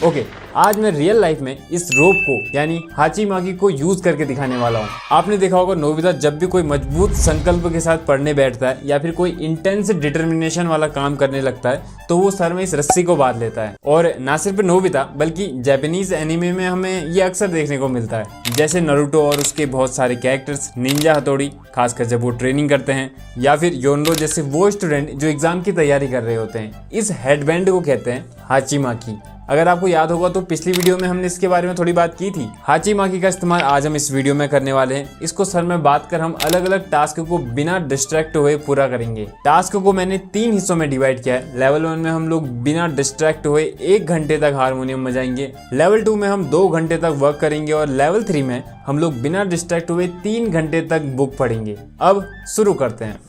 Okay, आज मैं real life में इस रोप को यानी हाचीमाकी को यूज करके दिखाने वाला हूँ। आपने देखा होगा नोबिता जब भी कोई मजबूत संकल्प के साथ पढ़ने बैठता है या फिर कोई इंटेंस डिटर्मिनेशन वाला काम करने लगता है तो वो सर में इस रस्सी को बांध लेता है। और ना सिर्फ नोबिता बल्कि जापानीज एनिमे में हमें ये अक्सर देखने को मिलता है, जैसे नारुतो और उसके बहुत सारे कैरेक्टर्स, निंजा हथौड़ी, खासकर जब वो ट्रेनिंग करते हैं, या फिर योंडो जैसे वो स्टूडेंट जो एग्जाम की तैयारी कर रहे होते हैं। इस हेडबैंड को कहते हैं हाचीमाकी। अगर आपको याद होगा तो पिछली वीडियो में हमने इसके बारे में थोड़ी बात की थी। हाचीमाकी का इस्तेमाल आज हम इस वीडियो में करने वाले हैं। इसको सर में बात कर हम अलग अलग टास्क को बिना डिस्ट्रैक्ट हुए पूरा करेंगे। टास्क को मैंने 3 हिस्सों में डिवाइड किया है। लेवल 1 में हम लोग बिना डिस्ट्रैक्ट हुए 1 घंटे तक हारमोनियम बजाएंगे। लेवल 2 में हम 2 घंटे तक वर्क करेंगे और लेवल 3 में हम लोग बिना डिस्ट्रैक्ट हुए 3 घंटे तक बुक पढ़ेंगे। अब शुरू करते हैं।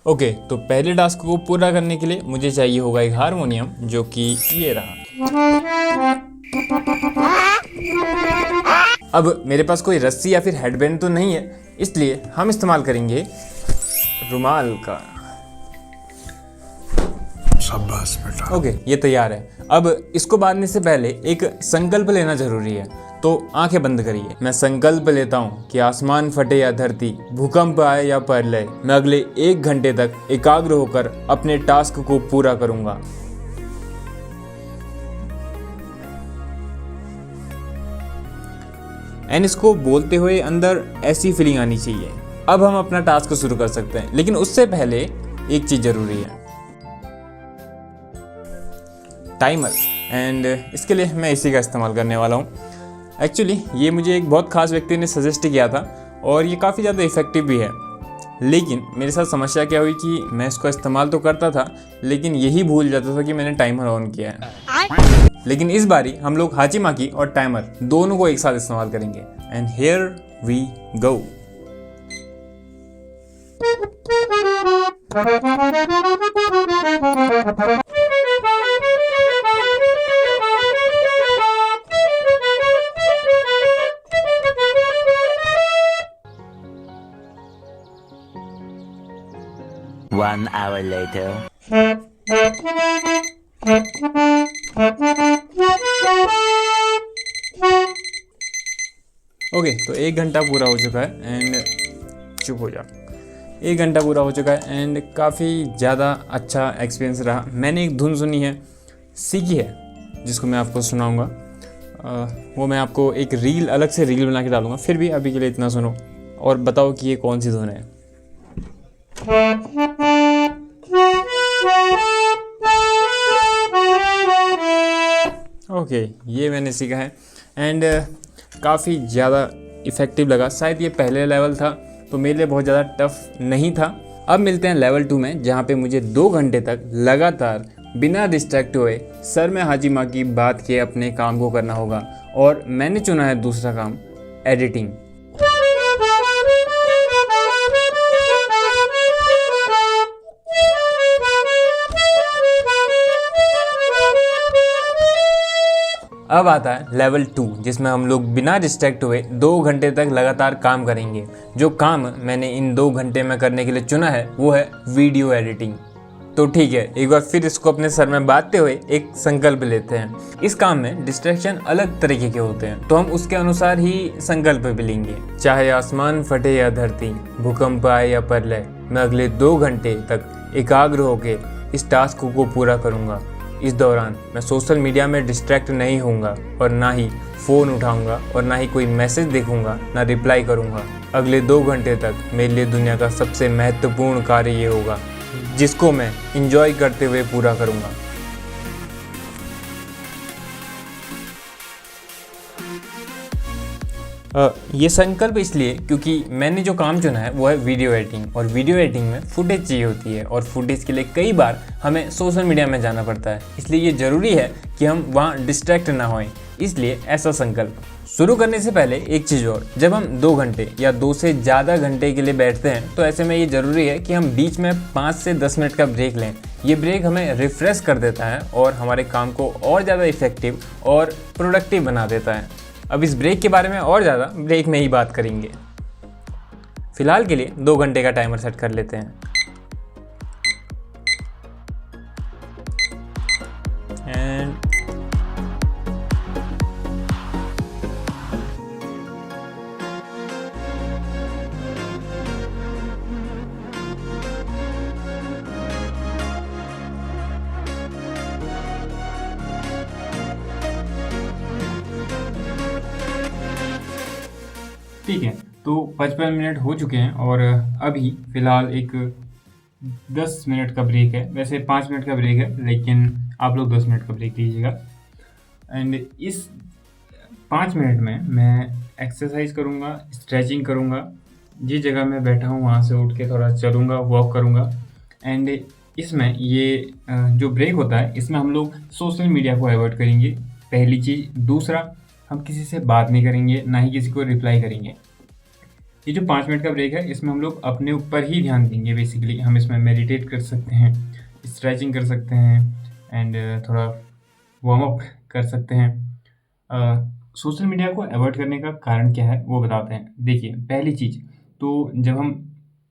ओके, तो पहले टास्क को पूरा करने के लिए मुझे चाहिए होगा एक हारमोनियम, जो कि ये रहा। अब मेरे पास कोई रस्सी या फिर हेडबैंड तो नहीं है, इसलिए हम इस्तेमाल करेंगे रुमाल का। शाबाश बेटा। ओके, ये तैयार है। अब इसको बांधने से पहले एक संकल्प लेना जरूरी है, तो आंखें बंद करिए। मैं संकल्प लेता हूँ कि आसमान फटे या धरती, भूकंप आए या प्रलय, मैं अगले 1 घंटे तक एकाग्र होकर अपने टास्क को पूरा करूंगा। एंड इसको बोलते हुए अंदर ऐसी फीलिंग आनी चाहिए। अब हम अपना टास्क शुरू कर सकते हैं, लेकिन उससे पहले एक चीज जरूरी है, टाइमर। एंड इसके लिए मैं इसी का इस्तेमाल करने वाला हूँ। एक्चुअली ये मुझे एक बहुत खास व्यक्ति ने सजेस्ट किया था और ये काफ़ी ज़्यादा इफेक्टिव भी है। लेकिन मेरे साथ समस्या क्या हुई कि मैं इसको इस्तेमाल तो करता था, लेकिन यही भूल जाता था कि मैंने टाइमर ऑन किया है। लेकिन इस बारी हम लोग हाचीमाकी और टाइमर दोनों को एक साथ इस्तेमाल करेंगे। And here we go. One hour later. Okay, तो 1 घंटा पूरा हो चुका है एंड चुप हो जा। 1 घंटा पूरा हो चुका है एंड काफ़ी ज़्यादा अच्छा एक्सपीरियंस रहा। मैंने एक धुन सुनी है, सीखी है, जिसको मैं आपको सुनाऊंगा। वो मैं आपको एक रील, अलग से रील बना के डालूंगा। फिर भी अभी के लिए इतना सुनो और बताओ कि ये कौन सी धुन है। ओके, ये मैंने सीखा है एंड काफ़ी ज़्यादा इफ़ेक्टिव लगा। शायद ये पहले लेवल था तो मेरे लिए बहुत ज़्यादा टफ नहीं था। अब मिलते हैं लेवल 2 में, जहाँ पे मुझे 2 घंटे तक लगातार बिना डिस्ट्रैक्ट हुए सर में हाचीमाकी बात के अपने काम को करना होगा। और मैंने चुना है दूसरा काम, एडिटिंग। अब आता है लेवल 2, जिसमें हम लोग बिना डिस्ट्रैक्ट हुए 2 घंटे तक लगातार काम करेंगे। जो काम मैंने इन 2 घंटे में करने के लिए चुना है वो है वीडियो एडिटिंग। तो ठीक है, एक बार फिर इसको अपने सर में बांधते हुए एक संकल्प लेते हैं। इस काम में डिस्ट्रैक्शन अलग तरीके के होते हैं, तो हम उसके अनुसार ही संकल्प भी लेंगे। चाहे आसमान फटे या धरती, भूकंप आए या प्रलय, मैं अगले 2 घंटे तक एकाग्र होकर इस टास्क को पूरा करूँगा। इस दौरान मैं सोशल मीडिया में डिस्ट्रैक्ट नहीं होऊंगा और ना ही फ़ोन उठाऊंगा और ना ही कोई मैसेज देखूंगा, ना रिप्लाई करूंगा। अगले 2 घंटे तक मेरे लिए दुनिया का सबसे महत्वपूर्ण कार्य ये होगा, जिसको मैं एंजॉय करते हुए पूरा करूंगा। ये संकल्प इसलिए क्योंकि मैंने जो काम चुना है वो है वीडियो एडिटिंग, और वीडियो एडिटिंग में फुटेज चाहिए होती है और फुटेज के लिए कई बार हमें सोशल मीडिया में जाना पड़ता है। इसलिए ये ज़रूरी है कि हम वहाँ डिस्ट्रैक्ट ना होएं, इसलिए ऐसा संकल्प। शुरू करने से पहले एक चीज़ और, जब हम 2 घंटे या 2 से ज़्यादा घंटे के लिए बैठते हैं तो ऐसे में ये ज़रूरी है कि हम बीच में 5 से 10 मिनट का ब्रेक लें। ये ब्रेक हमें रिफ्रेश कर देता है और हमारे काम को और ज़्यादा इफेक्टिव और प्रोडक्टिव बना देता है। अब इस ब्रेक के बारे में और ज़्यादा ब्रेक में ही बात करेंगे। फिलहाल के लिए 2 घंटे का टाइमर सेट कर लेते हैं। एंड ठीक है, तो 55 मिनट हो चुके हैं और अभी फ़िलहाल एक 10 मिनट का ब्रेक है। वैसे 5 मिनट का ब्रेक है, लेकिन आप लोग 10 मिनट का ब्रेक लीजिएगा। एंड इस 5 मिनट में मैं एक्सरसाइज करूँगा, स्ट्रेचिंग करूँगा। जिस जगह मैं बैठा हूँ वहाँ से उठ के थोड़ा चलूँगा, वॉक करूँगा। एंड इसमें ये जो ब्रेक होता है, इसमें हम लोग सोशल मीडिया को अवॉइड करेंगे, पहली चीज़। दूसरा, हम किसी से बात नहीं करेंगे, ना ही किसी को रिप्लाई करेंगे। ये जो 5 मिनट का ब्रेक है, इसमें हम लोग अपने ऊपर ही ध्यान देंगे। बेसिकली हम इसमें मेडिटेट कर सकते हैं, स्ट्रेचिंग कर सकते हैं एंड थोड़ा वार्म अप कर सकते हैं। सोशल मीडिया को अवॉइड करने का कारण क्या है वो बताते हैं। देखिए, पहली चीज़ तो जब हम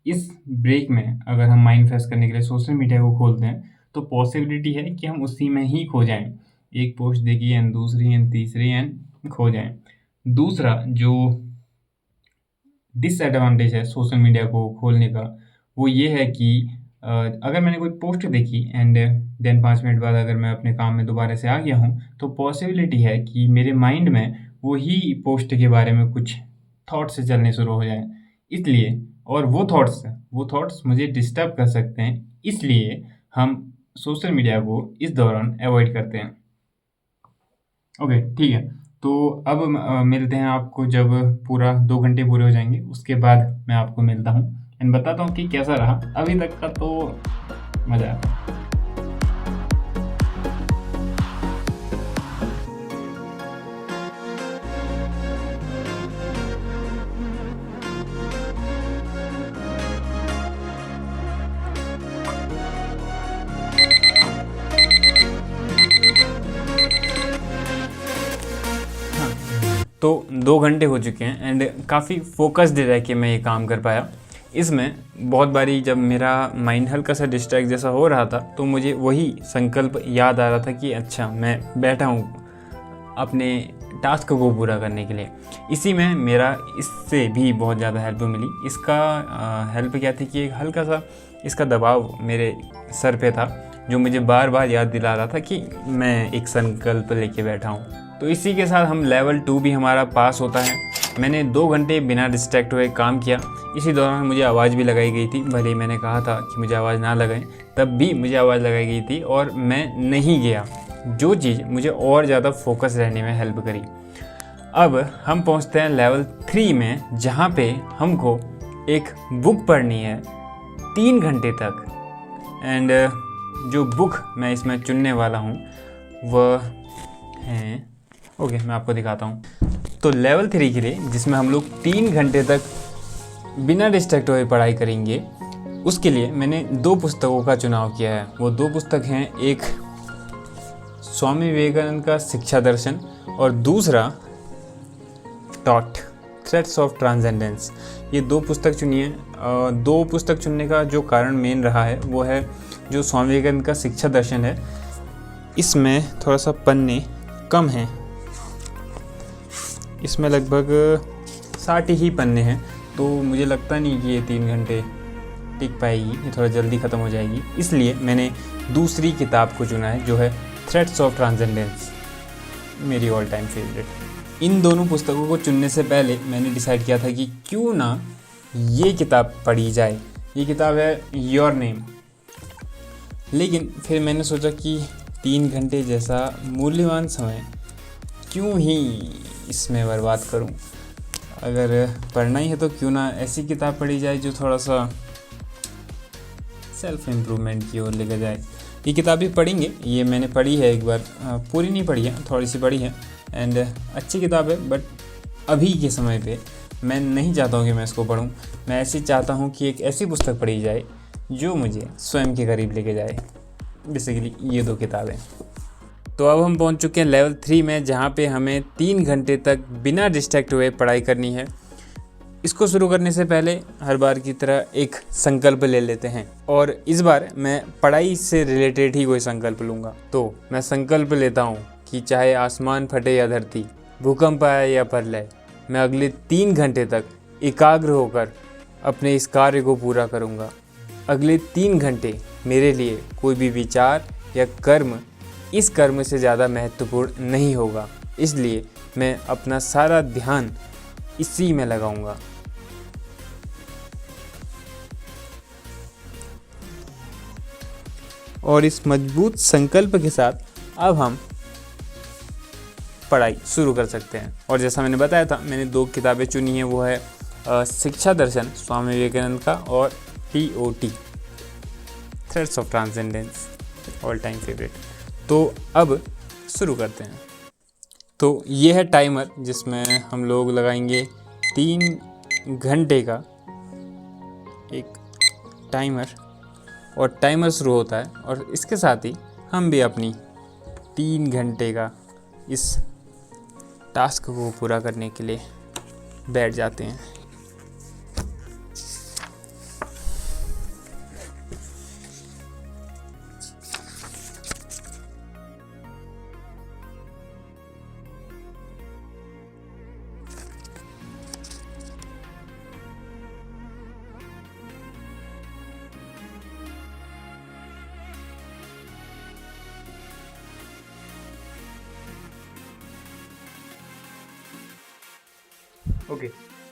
इस ब्रेक में अगर हम माइंड फ्रेश करने के लिए सोशल मीडिया को खोलते हैं, तो पॉसिबिलिटी है कि हम उसी में ही खो जाएँ। एक पोस्ट देखी एंड दूसरी एंड तीसरी एंड खो जाएँ। दूसरा जो डिसएडवांटेज है सोशल मीडिया को खोलने का, वो ये है कि अगर मैंने कोई पोस्ट देखी एंड देन 5 मिनट बाद अगर मैं अपने काम में दोबारा से आ गया हूँ, तो पॉसिबिलिटी है कि मेरे माइंड में वही पोस्ट के बारे में कुछ थॉट्स चलने शुरू हो जाएँ। इसलिए और वो थॉट्स मुझे डिस्टर्ब कर सकते हैं, इसलिए हम सोशल मीडिया को इस दौरान अवॉइड करते हैं। ओके, ठीक है। तो अब मिलते हैं आपको जब पूरा 2 घंटे पूरे हो जाएंगे, उसके बाद मैं आपको मिलता हूँ एंड बताता हूँ कि कैसा रहा। अभी तक का तो मज़ा आया। तो 2 घंटे हो चुके हैं एंड काफ़ी फोकस्ड रह के मैं ये काम कर पाया। इसमें बहुत बारी जब मेरा माइंड हल्का सा डिस्ट्रैक्ट जैसा हो रहा था, तो मुझे वही संकल्प याद आ रहा था कि अच्छा मैं बैठा हूँ अपने टास्क को पूरा करने के लिए। इसी में मेरा इससे भी बहुत ज़्यादा हेल्प मिली। इसका हेल्प क्या थी कि एक हल्का सा इसका दबाव मेरे सर पे था, जो मुझे बार बार याद दिला रहा था कि मैं एक संकल्प लेके बैठा हूँ। तो इसी के साथ हम लेवल 2 भी हमारा पास होता है। मैंने 2 घंटे बिना डिस्ट्रैक्ट हुए काम किया। इसी दौरान मुझे आवाज़ भी लगाई गई थी, भले ही मैंने कहा था कि मुझे आवाज़ ना लगाएं, तब भी मुझे आवाज़ लगाई गई थी और मैं नहीं गया, जो चीज़ मुझे और ज़्यादा फोकस रहने में हेल्प करी। अब हम पहुंचते हैं लेवल 3 में, जहां पे हमको एक बुक पढ़नी है 3 घंटे तक। एंड जो बुक मैं इसमें चुनने वाला हूं वह है, ओके मैं आपको दिखाता हूं। तो लेवल 3 के लिए, जिसमें हम लोग 3 घंटे तक बिना डिस्ट्रैक्ट हुए पढ़ाई करेंगे, उसके लिए मैंने 2 पुस्तकों का चुनाव किया है। वो 2 पुस्तक हैं, एक स्वामी विवेकानंद का शिक्षा दर्शन और दूसरा थ्रेड्स ऑफ ट्रांसेंडेंस। ये 2 पुस्तक चुनी है। 2 पुस्तक चुनने का जो कारण मेन रहा है वो है जो स्वामी विवेकानंद का शिक्षा दर्शन है, इसमें थोड़ा सा पन्ने कम हैं, इसमें लगभग 60 ही पन्ने हैं, तो मुझे लगता नहीं कि ये 3 घंटे टिक पाएगी, ये थोड़ा जल्दी ख़त्म हो जाएगी। इसलिए मैंने दूसरी किताब को चुना है, जो है थ्रेड्स ऑफ ट्रांसेंडेंस, मेरी ऑल टाइम फेवरेट। इन दोनों पुस्तकों को चुनने से पहले मैंने डिसाइड किया था कि क्यों ना ये किताब पढ़ी जाए। ये किताब है योर नेम। लेकिन फिर मैंने सोचा कि 3 घंटे जैसा मूल्यवान समय क्यों ही इसमें बर्बाद करूं। अगर पढ़ना ही है तो क्यों ना ऐसी किताब पढ़ी जाए जो थोड़ा सा सेल्फ इम्प्रूवमेंट की ओर लेकर जाए। ये किताब भी पढ़ेंगे, ये मैंने पढ़ी है एक बार, पूरी नहीं पढ़ी है, थोड़ी सी पढ़ी है एंड अच्छी किताब है। बट अभी के समय पे मैं नहीं चाहता हूँ कि मैं इसको पढूं। मैं ऐसे चाहता हूँ कि एक ऐसी पुस्तक पढ़ी जाए जो मुझे स्वयं के करीब लेके जाए। बेसिकली ये 2 किताबें। तो अब हम पहुँच चुके हैं लेवल 3 में, जहाँ पे हमें 3 घंटे तक बिना डिस्ट्रैक्ट हुए पढ़ाई करनी है। इसको शुरू करने से पहले हर बार की तरह एक संकल्प ले लेते हैं, और इस बार मैं पढ़ाई से रिलेटेड ही कोई संकल्प लूँगा। तो मैं संकल्प लेता हूँ कि चाहे आसमान फटे या धरती, भूकंप आए या प्रलय, मैं अगले 3 घंटे तक एकाग्र होकर अपने इस कार्य को पूरा करूँगा। अगले 3 घंटे मेरे लिए कोई भी विचार या कर्म इस कर्म से ज़्यादा महत्वपूर्ण नहीं होगा। इसलिए मैं अपना सारा ध्यान इसी में लगाऊंगा। और इस मजबूत संकल्प के साथ अब हम पढ़ाई शुरू कर सकते हैं। और जैसा मैंने बताया था, मैंने 2 किताबें चुनी हैं, वो है शिक्षा दर्शन स्वामी विवेकानंद का और TOT threads of transcendence, all time favourite. तो अब शुरू करते हैं। तो ये है टाइमर जिसमें हम लोग लगाएंगे 3 घंटे का एक टाइमर, और टाइमर शुरू होता है और इसके साथ ही हम भी अपनी 3 घंटे का इस टास्क को पूरा करने के लिए बैठ जाते हैं। ओके,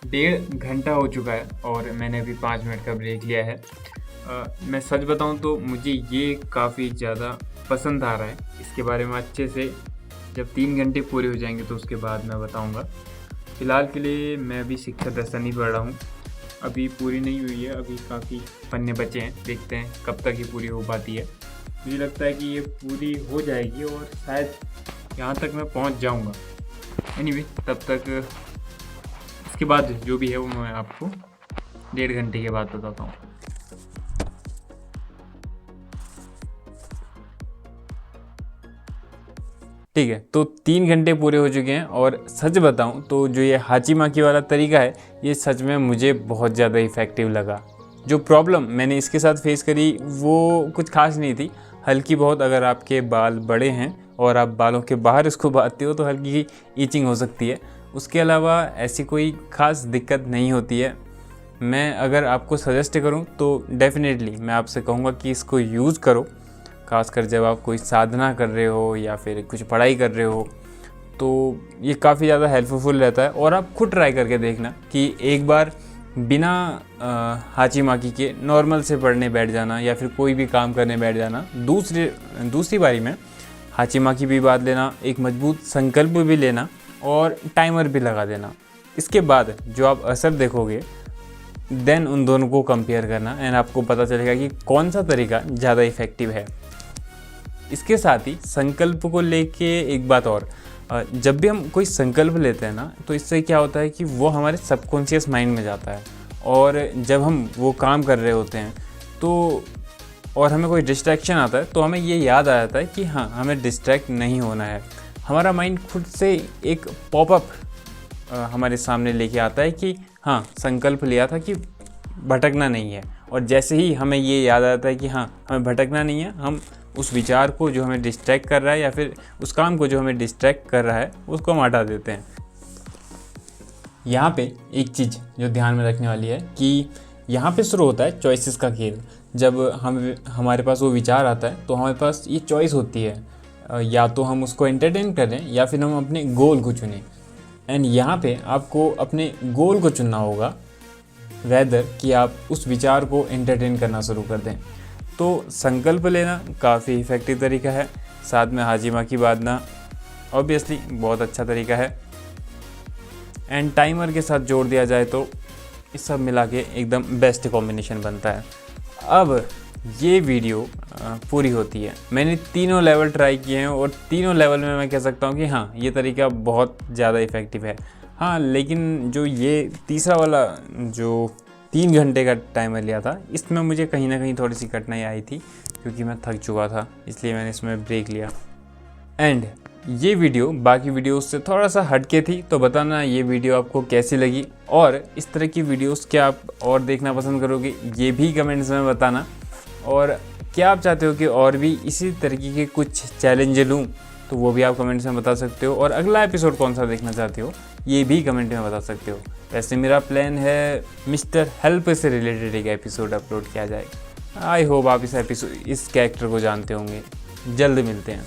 1.5 घंटा हो चुका है और मैंने अभी 5 मिनट का ब्रेक लिया है। मैं सच बताऊं तो मुझे ये काफ़ी ज़्यादा पसंद आ रहा है। इसके बारे में अच्छे से जब 3 घंटे पूरे हो जाएंगे तो उसके बाद मैं बताऊंगा। फ़िलहाल के लिए मैं अभी शिक्षा दर्शन ही पढ़ रहा हूँ, अभी पूरी नहीं हुई है, अभी काफ़ी पन्ने बचे हैं, देखते हैं कब तक ये पूरी हो पाती है। मुझे लगता है कि ये पूरी हो जाएगी और शायद यहाँ तक मैं पहुँच जाऊँगा। एनीवे, तब तक इसके बाद जो भी है वो मैं आपको 1.5 घंटे के बाद बताता हूँ। ठीक है, तो 3 घंटे पूरे हो चुके हैं और सच बताऊं तो जो ये हाचीमाकी वाला तरीका है, ये सच में मुझे बहुत ज़्यादा इफ़ेक्टिव लगा। जो प्रॉब्लम मैंने इसके साथ फेस करी वो कुछ खास नहीं थी, हल्की बहुत। अगर आपके बाल बड़े हैं और आप बालों के बाहर इसको बांधते हो तो हल्की ईचिंग हो सकती है। उसके अलावा ऐसी कोई ख़ास दिक्कत नहीं होती है। मैं अगर आपको सजेस्ट करूं तो डेफिनेटली मैं आपसे कहूँगा कि इसको यूज़ करो, खासकर जब आप कोई साधना कर रहे हो या फिर कुछ पढ़ाई कर रहे हो, तो ये काफ़ी ज़्यादा हेल्पफुल रहता है। और आप खुद ट्राई करके देखना कि एक बार बिना हाचीमाकी के नॉर्मल से पढ़ने बैठ जाना या फिर कोई भी काम करने बैठ जाना, दूसरी बारी में हाचीमाकी भी बांध लेना, एक मजबूत संकल्प भी लेना और टाइमर भी लगा देना। इसके बाद जो आप असर देखोगे, देन उन दोनों को कंपेयर करना एंड आपको पता चलेगा कि कौन सा तरीका ज़्यादा इफ़ेक्टिव है। इसके साथ ही संकल्प को लेके एक बात और, जब भी हम कोई संकल्प लेते हैं ना, तो इससे क्या होता है कि वो हमारे सबकॉन्शियस माइंड में जाता है और जब हम वो काम कर रहे होते हैं तो और हमें कोई डिस्ट्रैक्शन आता है तो हमें ये याद आ जाता है कि हाँ, हमें डिस्ट्रैक्ट नहीं होना है। हमारा माइंड खुद से एक पॉपअप हमारे सामने लेके आता है कि हाँ, संकल्प लिया था कि भटकना नहीं है। और जैसे ही हमें ये याद आता है कि हाँ, हमें भटकना नहीं है, हम उस विचार को जो हमें डिस्ट्रैक्ट कर रहा है या फिर उस काम को जो हमें डिस्ट्रैक्ट कर रहा है उसको हम हटा देते हैं। यहाँ पे एक चीज़ जो ध्यान में रखने वाली है कि यहाँ पे शुरू होता है चॉइसेस का खेल। जब हमारे पास वो विचार आता है तो हमारे पास ये चॉइस होती है, या तो हम उसको एंटरटेन करें या फिर हम अपने गोल को चुनें। एंड यहाँ पे आपको अपने गोल को चुनना होगा, वेदर कि आप उस विचार को एंटरटेन करना शुरू कर दें। तो संकल्प लेना काफ़ी इफ़ेक्टिव तरीका है, साथ में हाचीमाकी बांधना ऑब्वियसली बहुत अच्छा तरीका है, एंड टाइमर के साथ जोड़ दिया जाए तो इस सब मिला के एकदम बेस्ट कॉम्बिनेशन बनता है। अब ये वीडियो पूरी होती है। मैंने तीनों लेवल ट्राई किए हैं और तीनों लेवल में मैं कह सकता हूँ कि हाँ, ये तरीका बहुत ज़्यादा इफ़ेक्टिव है। हाँ, लेकिन जो ये तीसरा वाला जो 3 घंटे का टाइमर लिया था, इसमें मुझे कहीं ना कहीं थोड़ी सी कठिनाई आई थी क्योंकि मैं थक चुका था, इसलिए मैंने इसमें ब्रेक लिया। एंड ये वीडियो बाकी वीडियोस से थोड़ा सा हटके थी, तो बताना ये वीडियो आपको कैसी लगी और इस तरह की वीडियोस क्या आप और देखना पसंद करोगे, ये भी कमेंट्स में बताना। और क्या आप चाहते हो कि और भी इसी तरीके के कुछ चैलेंज लूँ, तो वो भी आप कमेंट्स में बता सकते हो। और अगला एपिसोड कौन सा देखना चाहते हो ये भी कमेंट में बता सकते हो। वैसे मेरा प्लान है मिस्टर हेल्प से रिलेटेड एक एपिसोड अपलोड किया जाए। आई होप आप इस कैरेक्टर को जानते होंगे। जल्द मिलते हैं।